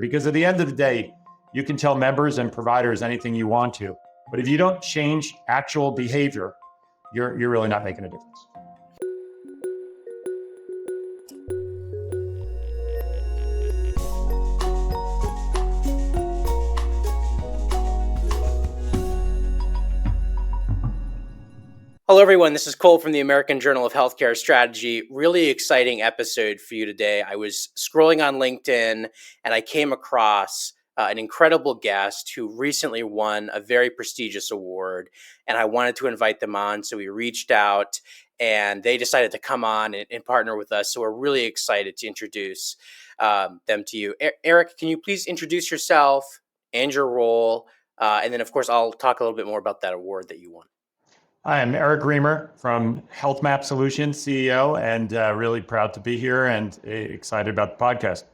Because at the end of the day, you can tell members and providers anything you want to, but if you don't change actual behavior, you're really not making a difference. Hello, everyone. This is Cole from the American Journal of Healthcare Strategy. Really exciting episode for you today. I was scrolling on LinkedIn and I came across an incredible guest who recently won a very prestigious award, and I wanted to invite them on. So we reached out and they decided to come on and partner with us. So we're really excited to introduce them to you. Eric, can you please introduce yourself and your role? And then, of course, I'll talk a little bit more about that award that you won. Hi, I'm Eric Reimer from Healthmap Solutions, CEO, and really proud to be here and excited about the podcast.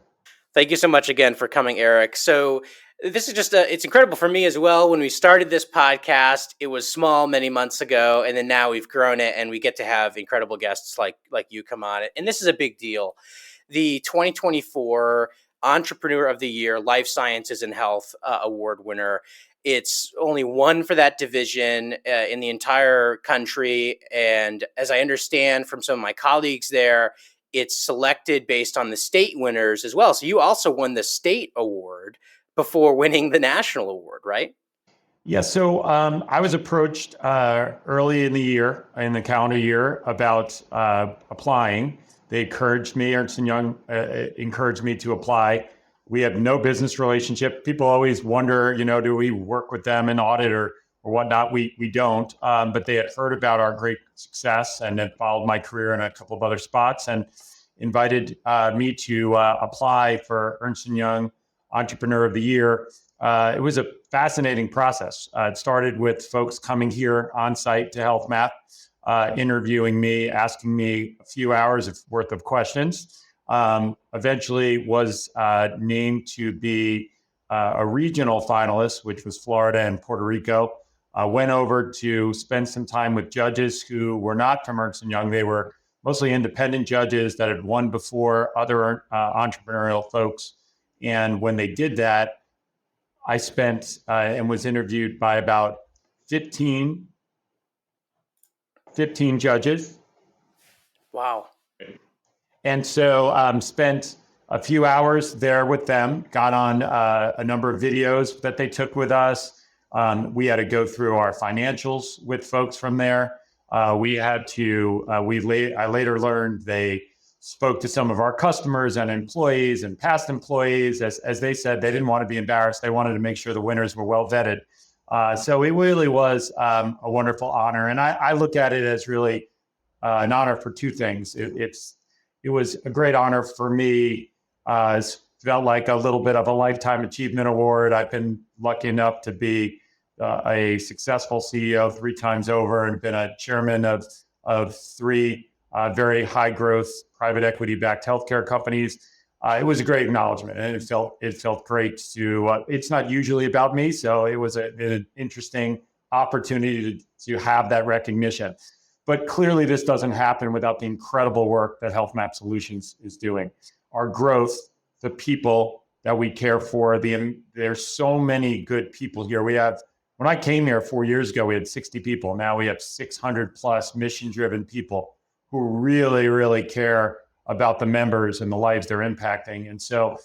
Thank you so much again for coming, Eric. So this is just it's incredible for me as well. When we started this podcast, it was small many months ago, and then now we've grown it and we get to have incredible guests like you come on it. And this is a big deal. The 2024 Entrepreneur of the Year, Life Sciences and Health Award winner. It's only one for that division in the entire country. And as I understand from some of my colleagues there, it's selected based on the state winners as well. So you also won the state award before winning the national award, right? Yeah, so I was approached early in the calendar year, about applying. They encouraged me, Ernst & Young encouraged me to apply. We have no business relationship. People always wonder, do we work with them in audit or whatnot? We don't, but they had heard about our great success and had followed my career in a couple of other spots and invited me to apply for Ernst & Young Entrepreneur of the Year. It was a fascinating process. It started with folks coming here on site to Healthmap, interviewing me, asking me a few hours worth of questions. Eventually was named to be a regional finalist, which was Florida and Puerto Rico. Went over to spend some time with judges who were not from Ernst & Young. They were mostly independent judges that had won before, other entrepreneurial folks. And when they did that, I spent and was interviewed by about 15 judges. Wow. And so spent a few hours there with them, got on a number of videos that they took with us. We had to go through our financials with folks from there. I later learned they spoke to some of our customers and employees and past employees. As they said, they didn't want to be embarrassed. They wanted to make sure the winners were well vetted. So it really was a wonderful honor. And I look at it as really an honor for two things. It was a great honor for me. It felt like a little bit of a lifetime achievement award. I've been lucky enough to be a successful CEO 3 times over and been a chairman of 3 very high growth private equity backed healthcare companies. It was a great acknowledgement, and it felt great to. It's not usually about me, so it was an interesting opportunity to have that recognition. But clearly, this doesn't happen without the incredible work that Healthmap Solutions is doing. Our growth, the people that we care for, there's so many good people here. When I came here 4 years ago, we had 60 people. Now we have 600 plus mission-driven people who really, really care about the members and the lives they're impacting. And so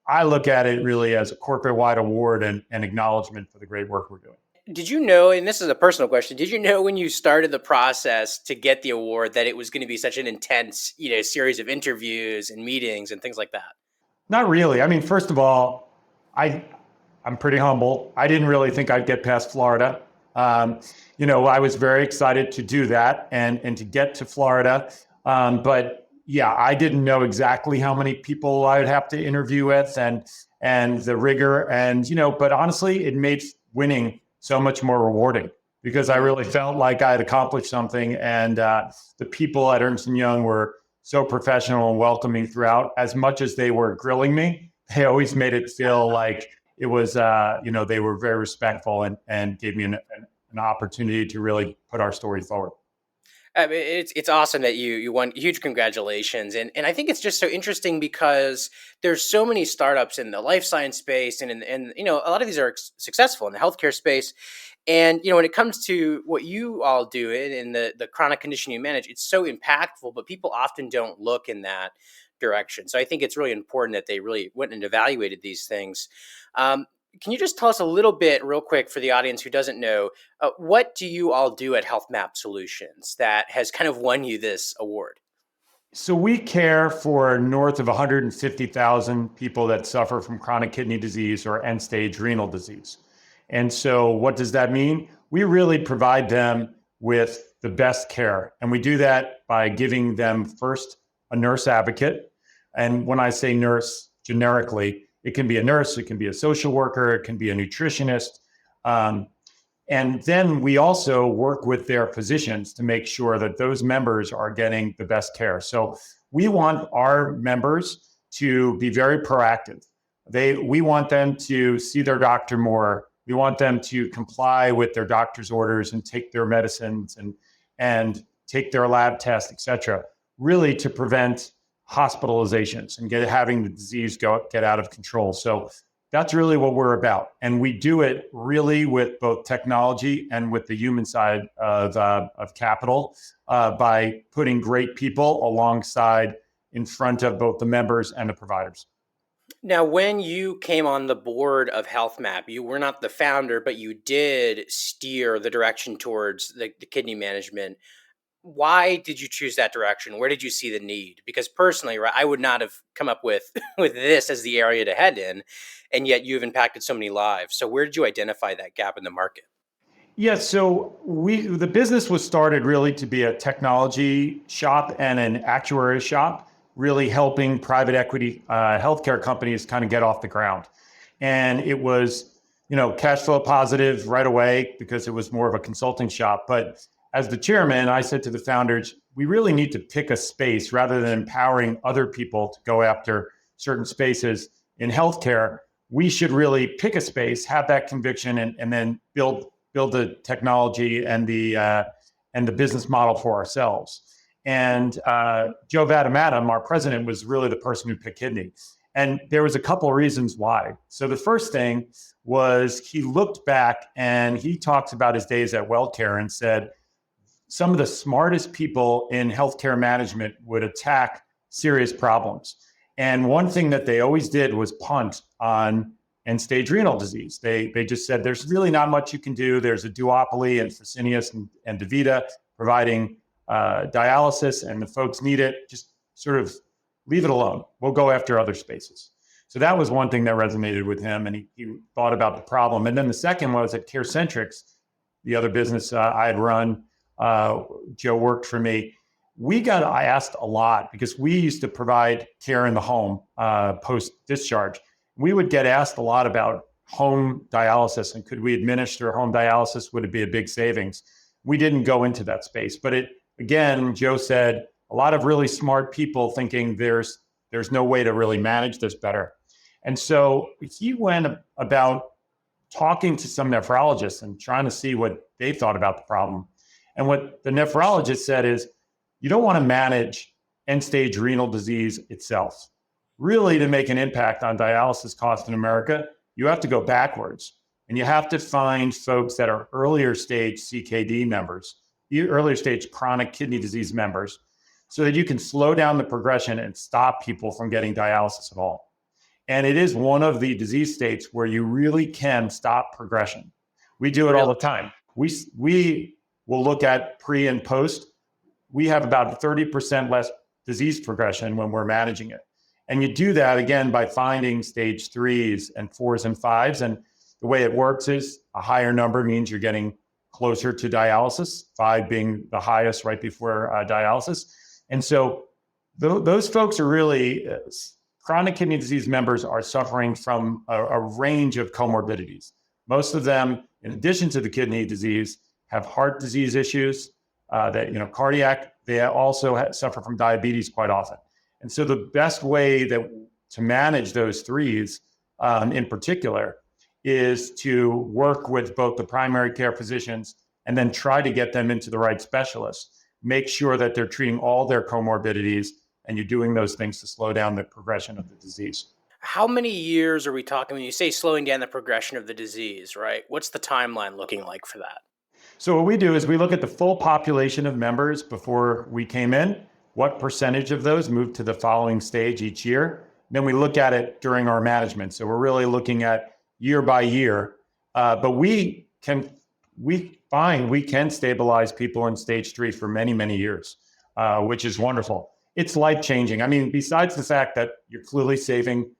I look at it really as a corporate-wide award and acknowledgement for the great work we're doing. Did you know, and this is a personal question, did you know when you started the process to get the award that it was going to be such an intense, series of interviews and meetings and things like that? Not really. I mean, first of all, I'm pretty humble. I didn't really think I'd get past Florida. I was very excited to do that and to get to Florida. But yeah, I didn't know exactly how many people I would have to interview with and the rigor. But honestly, it made winning so much more rewarding because I really felt like I had accomplished something. And the people at Ernst & Young were so professional and welcoming throughout. As much as they were grilling me, they always made it feel like it was, they were very respectful and gave me an opportunity to really put our story forward. I mean, it's awesome that you won. Huge congratulations, and I think it's just so interesting because there's so many startups in the life science space, and a lot of these are successful in the healthcare space. And when it comes to what you all do in the chronic condition you manage, it's so impactful, but people often don't look in that direction. So I think it's really important that they really went and evaluated these things. Um, can you just tell us a little bit, real quick, for the audience who doesn't know, what do you all do at Healthmap Solutions that has kind of won you this award? So we care for north of 150,000 people that suffer from chronic kidney disease or end-stage renal disease. And so what does that mean? We really provide them with the best care. And we do that by giving them first a nurse advocate. And when I say nurse generically, it can be a nurse, it can be a social worker, it can be a nutritionist. Um, and then we also work with their physicians to make sure that those members are getting the best care. So we want our members to be very proactive. We want them to see their doctor more. We want them to comply with their doctor's orders and take their medicines and take their lab tests, et cetera, really to prevent hospitalizations and having the disease get out of control. So that's really what we're about. And we do it really with both technology and with the human side of capital by putting great people alongside in front of both the members and the providers. Now, when you came on the board of HealthMap, you were not the founder, but you did steer the direction towards the kidney management. Why did you choose that direction? Where did you see the need? Because personally, right, I would not have come up with with this as the area to head in, and yet you've impacted so many lives. So where did you identify that gap in the market? Yeah, so the business was started really to be a technology shop and an actuary shop, really helping private equity healthcare companies kind of get off the ground. And it was, cash flow positive right away because it was more of a consulting shop. But as the chairman, I said to the founders, we really need to pick a space rather than empowering other people to go after certain spaces in healthcare. We should really pick a space, have that conviction, and then build the technology and the business model for ourselves. And Joe Vadamadam, our president, was really the person who picked kidney. And there was a couple of reasons why. So the first thing was he looked back and he talks about his days at WellCare and said, some of the smartest people in healthcare management would attack serious problems. And one thing that they always did was punt on end-stage renal disease. They just said, there's really not much you can do. There's a duopoly in Fresenius and DaVita providing dialysis, and the folks need it. Just sort of leave it alone. We'll go after other spaces. So that was one thing that resonated with him, and he thought about the problem. And then the second was at CareCentrix, the other business I had run. Joe worked for me. I asked a lot because we used to provide care in the home post-discharge. We would get asked a lot about home dialysis and could we administer home dialysis? Would it be a big savings? We didn't go into that space. But again, Joe said, a lot of really smart people thinking there's no way to really manage this better. And so he went about talking to some nephrologists and trying to see what they thought about the problem. And what the nephrologist said is, you don't want to manage end-stage renal disease itself. Really, to make an impact on dialysis costs in America, you have to go backwards. And you have to find folks that are earlier stage CKD members, earlier stage chronic kidney disease members, so that you can slow down the progression and stop people from getting dialysis at all. And it is one of the disease states where you really can stop progression. We do it all the time. We will look at pre and post. We have about 30% less disease progression when we're managing it. And you do that, again, by finding stage 3s and 4s and 5s. And the way it works is a higher number means you're getting closer to dialysis, 5 being the highest right before dialysis. And so those folks are really, chronic kidney disease members are suffering from a range of comorbidities. Most of them, in addition to the kidney disease, have heart disease issues, cardiac. They also suffer from diabetes quite often. And so the best way to manage those 3s in particular is to work with both the primary care physicians and then try to get them into the right specialists. make sure that they're treating all their comorbidities, and you're doing those things to slow down the progression of the disease. How many years are we talking when you say slowing down the progression of the disease, right? What's the timeline looking like for that? So what we do is we look at the full population of members before we came in, what percentage of those moved to the following stage each year. Then we look at it during our management. So we're really looking at year by year. But we find we can stabilize people in stage 3 for many, many years, which is wonderful. It's life-changing. I mean, besides the fact that you're clearly saving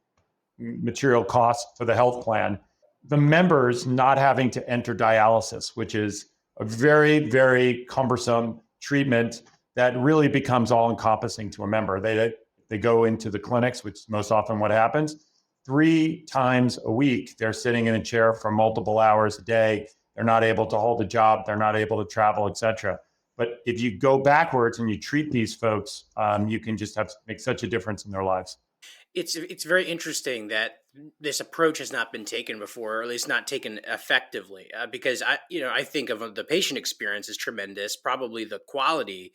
material costs for the health plan, the members not having to enter dialysis, which is a very, very cumbersome treatment that really becomes all-encompassing to a member. They go into the clinics, which is most often what happens. 3 times a week, they're sitting in a chair for multiple hours a day. They're not able to hold a job. They're not able to travel, et cetera. But if you go backwards and you treat these folks, you can just make such a difference in their lives. It's very interesting that this approach has not been taken before, or at least not taken effectively, because I think of the patient experience as tremendous. Probably the quality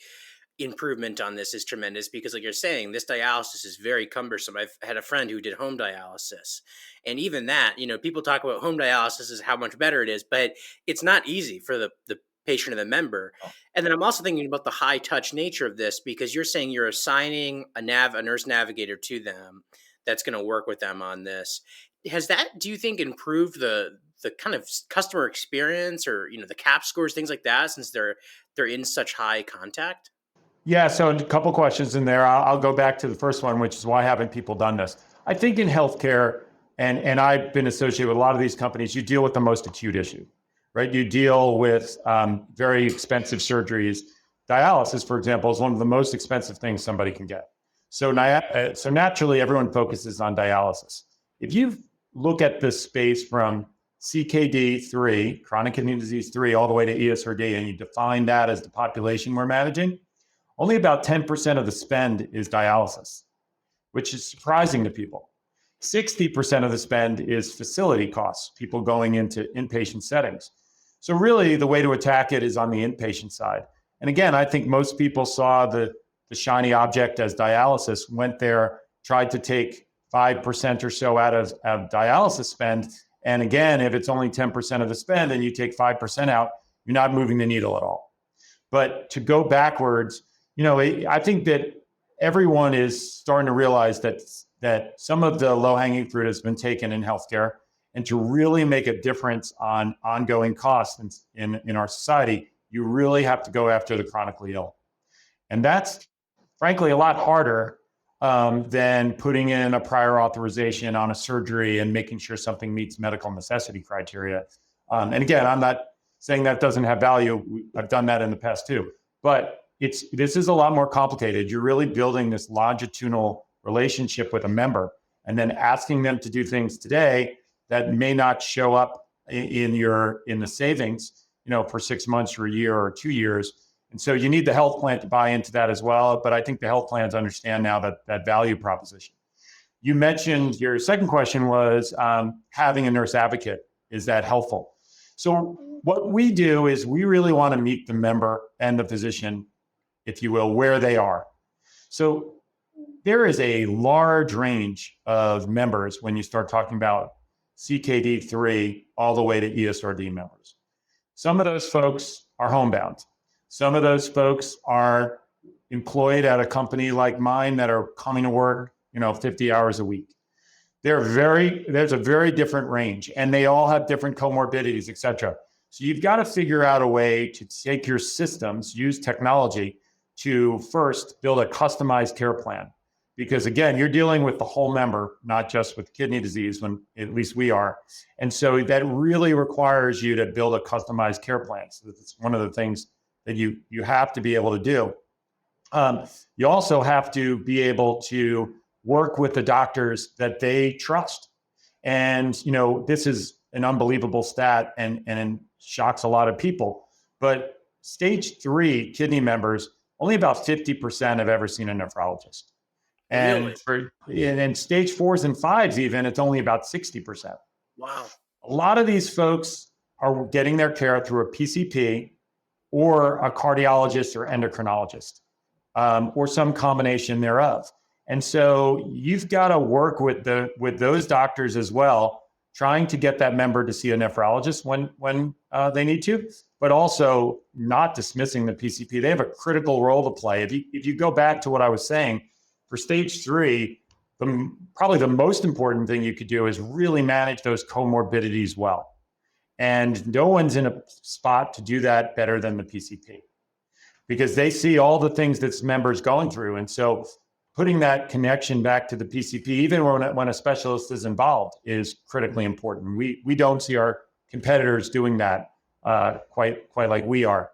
improvement on this is tremendous because, like you're saying, this dialysis is very cumbersome. I've had a friend who did home dialysis, and even that, people talk about home dialysis as how much better it is, but it's not easy for the patient or the member. And then I'm also thinking about the high touch nature of this because you're saying you're assigning a nurse navigator to them that's going to work with them on this. Has that, do you think, improved the kind of customer experience or the CAP scores, things like that, since they're in such high contact? Yeah, so a couple questions in there. I'll go back to the first one, which is why haven't people done this? I think in healthcare, and I've been associated with a lot of these companies, you deal with the most acute issue, right? You deal with very expensive surgeries. Dialysis, for example, is one of the most expensive things somebody can get. So naturally, everyone focuses on dialysis. If you look at this space from CKD3, chronic kidney disease 3, all the way to ESRD, and you define that as the population we're managing, only about 10% of the spend is dialysis, which is surprising to people. 60% of the spend is facility costs, people going into inpatient settings. So really the way to attack it is on the inpatient side. And again, I think most people saw the shiny object as dialysis, went there, tried to take 5% or so out of dialysis spend. And again, if it's only 10% of the spend and you take 5% out, you're not moving the needle at all. But to go backwards, I think that everyone is starting to realize that some of the low-hanging fruit has been taken in healthcare, and to really make a difference on ongoing costs in our society, you really have to go after the chronically ill. And that's frankly a lot harder than putting in a prior authorization on a surgery and making sure something meets medical necessity criteria. And again, I'm not saying that doesn't have value. I've done that in the past too. But this is a lot more complicated. You're really building this longitudinal relationship with a member and then asking them to do things today that may not show up in the savings, for 6 months or a year or 2 years. And so you need the health plan to buy into that as well. But I think the health plans understand now that value proposition. You mentioned your second question was having a nurse advocate. Is that helpful? So what we do is we really want to meet the member and the physician, if you will, where they are. So there is a large range of members when you start talking about CKD3 all the way to ESRD members. Some of those folks are homebound. Some of those folks are employed at a company like mine that are coming to work, 50 hours a week. There's a very different range, and they all have different comorbidities, et cetera. So you've got to figure out a way to take your systems, use technology to first build a customized care plan. Because again, you're dealing with the whole member, not just with kidney disease, when at least we are. And so that really requires you to build a customized care plan. So that's one of the things that you have to be able to do. You also have to be able to work with the doctors that they trust. And, this is an unbelievable stat and shocks a lot of people. But stage 3 kidney members, only about 50% have ever seen a nephrologist. And in stage 4s and 5s, even, it's only about 60%. Wow. A lot of these folks are getting their care through a PCP, or a cardiologist or endocrinologist, or some combination thereof. And so you've got to work with those doctors as well, trying to get that member to see a nephrologist when they need to, but also not dismissing the PCP. They have a critical role to play. If you go back to what I was saying, for stage 3, probably the most important thing you could do is really manage those comorbidities well. And no one's in a spot to do that better than the PCP, because they see all the things this member's going through. And so putting that connection back to the PCP, even when a specialist is involved, is critically important. We don't see our competitors doing that quite like we are.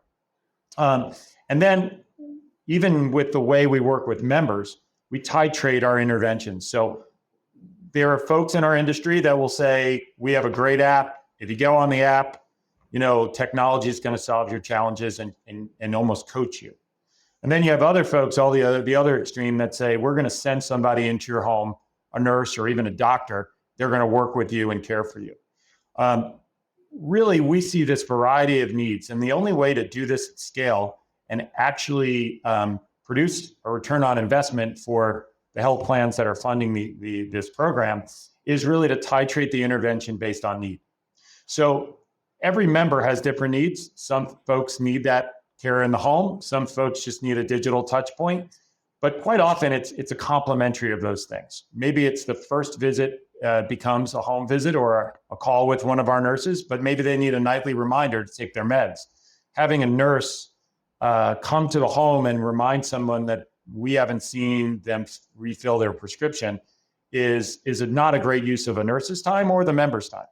And then even with the way we work with members, we titrate our interventions. So there are folks in our industry that will say, we have a great app. If you go on the app, technology is going to solve your challenges and almost coach you. And then you have other folks, the other extreme, that say, we're going to send somebody into your home, a nurse or even a doctor. They're going to work with you and care for you. Really, we see this variety of needs. And the only way to do this at scale and actually produce a return on investment for the health plans that are funding this program is really to titrate the intervention based on need. So every member has different needs. Some folks need that care in the home. Some folks just need a digital touch point. But quite often it's a complementary of those things. Maybe it's the first visit becomes a home visit or a call with one of our nurses, but maybe they need a nightly reminder to take their meds. Having a nurse come to the home and remind someone that we haven't seen them refill their prescription is not a great use of a nurse's time or the member's time.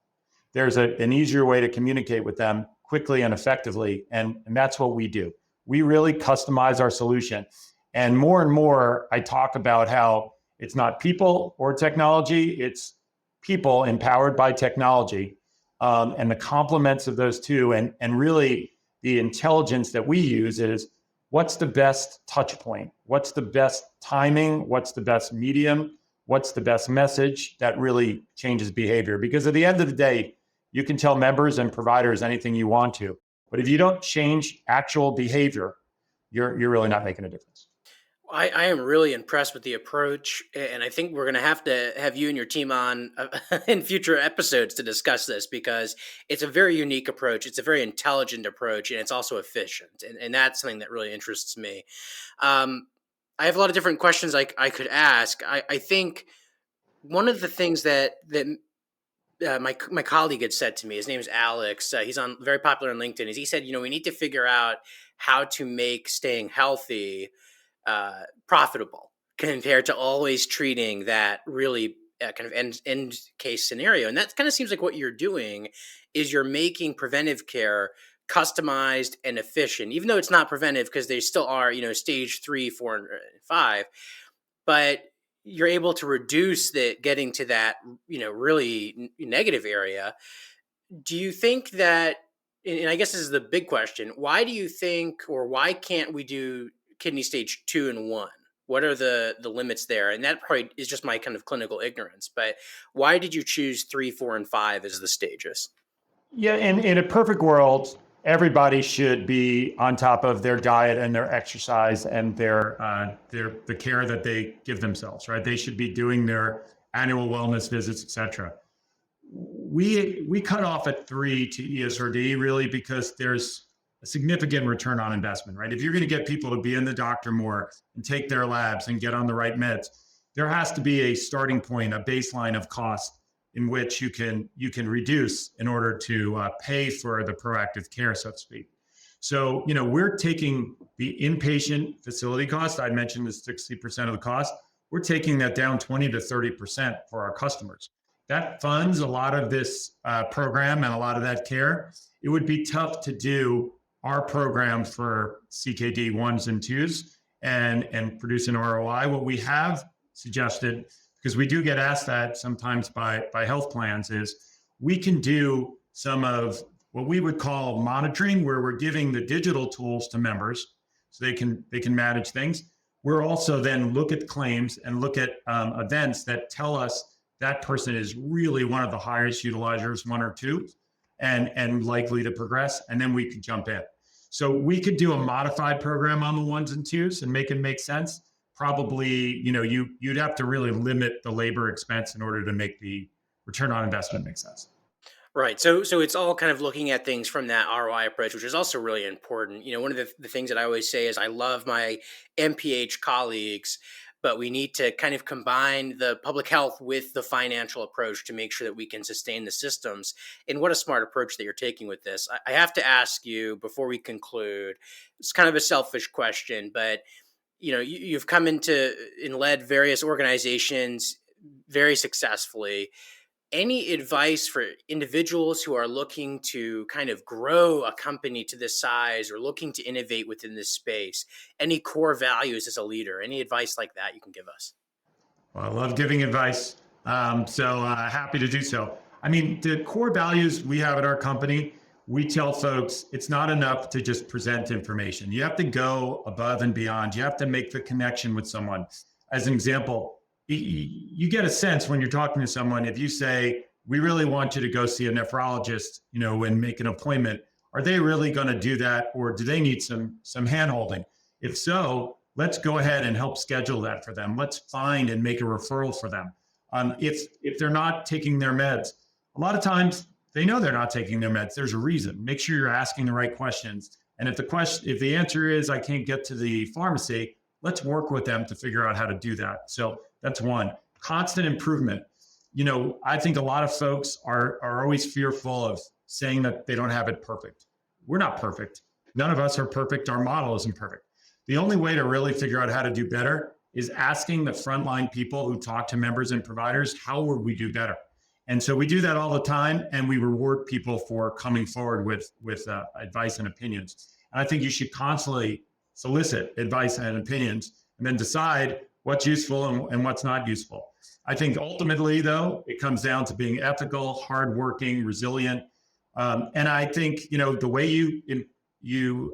There's an easier way to communicate with them quickly and effectively, and that's what we do. We really customize our solution. And more, I talk about how it's not people or technology, it's people empowered by technology, and the complements of those two. And really, the intelligence that we use is, what's the best touch point? What's the best timing? What's the best medium? What's the best message that really changes behavior? Because at the end of the day, you can tell members and providers anything you want to, but if you don't change actual behavior, you're really not making a difference. I am really impressed with the approach, and I think we're going to have you and your team on in future episodes to discuss this, because it's a very unique approach. It's a very intelligent approach, and it's also efficient, and that's something that really interests me. I have a lot of different questions I could ask. I think one of the things that my colleague had said to me, his name is Alex. He's very popular on LinkedIn. Is he said, we need to figure out how to make staying healthy profitable compared to always treating that really kind of end case scenario. And that kind of seems like what you're doing is you're making preventive care customized and efficient, even though it's not preventive because they still are, stage 3, 4, and 5, but you're able to reduce getting to that, really negative area. Do you think that, and I guess this is the big question, why do you think, or why can't we do kidney stage 2 and 1? What are the limits there? And that probably is just my kind of clinical ignorance, but why did you choose 3, 4, and 5 as the stages? Yeah, in a perfect world, everybody should be on top of their diet and their exercise and the care that they give themselves, right? They should be doing their annual wellness visits, et cetera. We cut off at 3 to ESRD really because there's a significant return on investment, right? If you're going to get people to be in the doctor more and take their labs and get on the right meds, there has to be a starting point, a baseline of cost in which you can reduce in order to pay for the proactive care, so to speak. So, we're taking the inpatient facility cost. I mentioned the 60% of the cost. We're taking that down 20 to 30% for our customers. That funds a lot of this program and a lot of that care. It would be tough to do our program for CKD 1s and 2s and produce an ROI. What we have suggested, because we do get asked that sometimes by health plans, is we can do some of what we would call monitoring, where we're giving the digital tools to members so they can manage things. We're also then look at claims and look at events that tell us that person is really one of the highest utilizers, 1 or 2, and likely to progress, and then we can jump in. So we could do a modified program on the ones and twos and make it make sense. Probably, you'd have to really limit the labor expense in order to make the return on investment make sense. Right. So it's all kind of looking at things from that ROI approach, which is also really important. One of the things that I always say is I love my MPH colleagues, but we need to kind of combine the public health with the financial approach to make sure that we can sustain the systems. And what a smart approach that you're taking with this. I have to ask you before we conclude, it's kind of a selfish question, but you've come into and led various organizations very successfully. Any advice for individuals who are looking to kind of grow a company to this size or looking to innovate within this space? Any core values as a leader? Any advice like that you can give us? Well, I love giving advice. So happy to do so. I mean, the core values we have at our company, we tell folks it's not enough to just present information. You have to go above and beyond. You have to make the connection with someone. As an example, you get a sense when you're talking to someone, if you say, we really want you to go see a nephrologist, and make an appointment, are they really going to do that? Or do they need some hand holding? If so, let's go ahead and help schedule that for them. Let's find and make a referral for them. If they're not taking their meds, a lot of times they know they're not taking their meds. There's a reason. Make sure you're asking the right questions. And if the answer is I can't get to the pharmacy, let's work with them to figure out how to do that. So that's one. Constant improvement. I think a lot of folks are always fearful of saying that they don't have it perfect. We're not perfect. None of us are perfect. Our model isn't perfect. The only way to really figure out how to do better is asking the frontline people who talk to members and providers, how would we do better? And so we do that all the time, and we reward people for coming forward with advice and opinions. And I think you should constantly solicit advice and opinions and then decide what's useful and what's not useful. I think ultimately, though, it comes down to being ethical, hardworking, resilient. And I think, the way you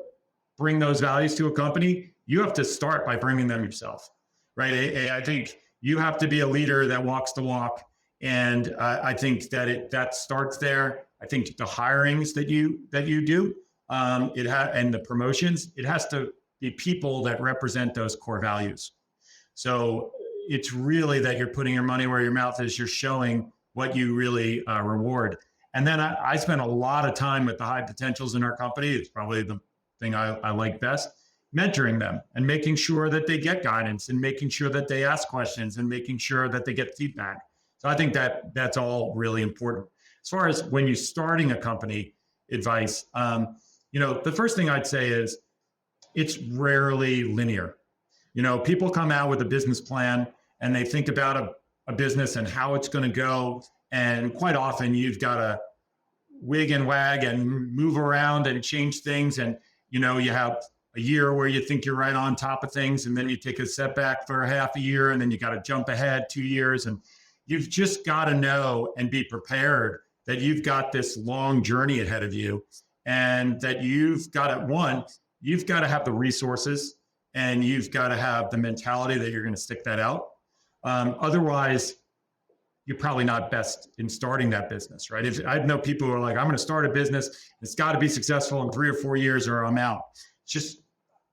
bring those values to a company, you have to start by bringing them yourself, right? I think you have to be a leader that walks the walk. And I think that starts there. I think the hirings that you do, and the promotions, it has to be people that represent those core values. So it's really that you're putting your money where your mouth is. You're showing what you really reward. And then I spend a lot of time with the high potentials in our company. It's probably the thing I like best, mentoring them and making sure that they get guidance and making sure that they ask questions and making sure that they get feedback. So I think that's all really important. As far as when you're starting a company, advice, the first thing I'd say is it's rarely linear. People come out with a business plan and they think about a business and how it's going to go. And quite often you've got to wig and wag and move around and change things. And, you have a year where you think you're right on top of things. And then you take a setback for half a year and then you got to jump ahead 2 years. And you've just got to know and be prepared that you've got this long journey ahead of you and that you've got to have the resources and you've got to have the mentality that you're going to stick that out. Otherwise, you're probably not best in starting that business, right? If I know people who are like, I'm going to start a business, it's got to be successful in 3 or 4 years or I'm out.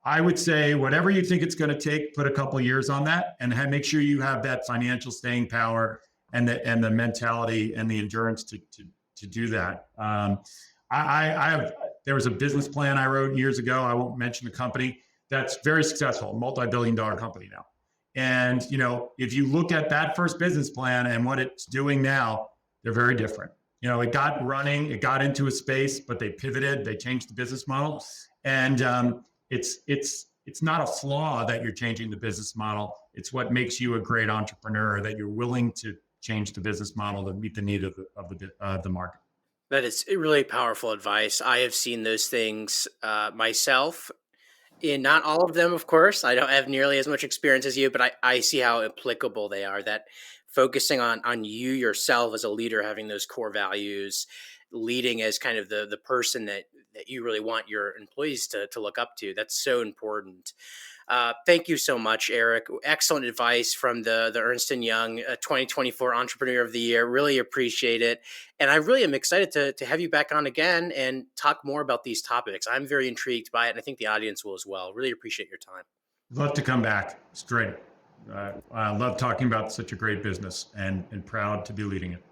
I would say whatever you think it's going to take, put a couple of years on that and make sure you have that financial staying power and the mentality and the endurance to do that. There was a business plan I wrote years ago. I won't mention the company that's very successful, multi-billion-dollar company now. And, if you look at that first business plan and what it's doing now, they're very different. It got running, it got into a space, but they pivoted, they changed the business model. And it's not a flaw that you're changing the business model. It's what makes you a great entrepreneur, that you're willing to change the business model to meet the need of the market. That is really powerful advice. I have seen those things myself. In not all of them, of course. I don't have nearly as much experience as you, but I see how applicable they are. That focusing on you yourself as a leader, having those core values, leading as kind of the person that you really want your employees to look up to. That's so important. Thank you so much, Eric. Excellent advice from the Ernst & Young 2024 Entrepreneur of the Year. Really appreciate it. And I really am excited to have you back on again and talk more about these topics. I'm very intrigued by it, and I think the audience will as well. Really appreciate your time. Love to come back. It's great. I love talking about such a great business and proud to be leading it.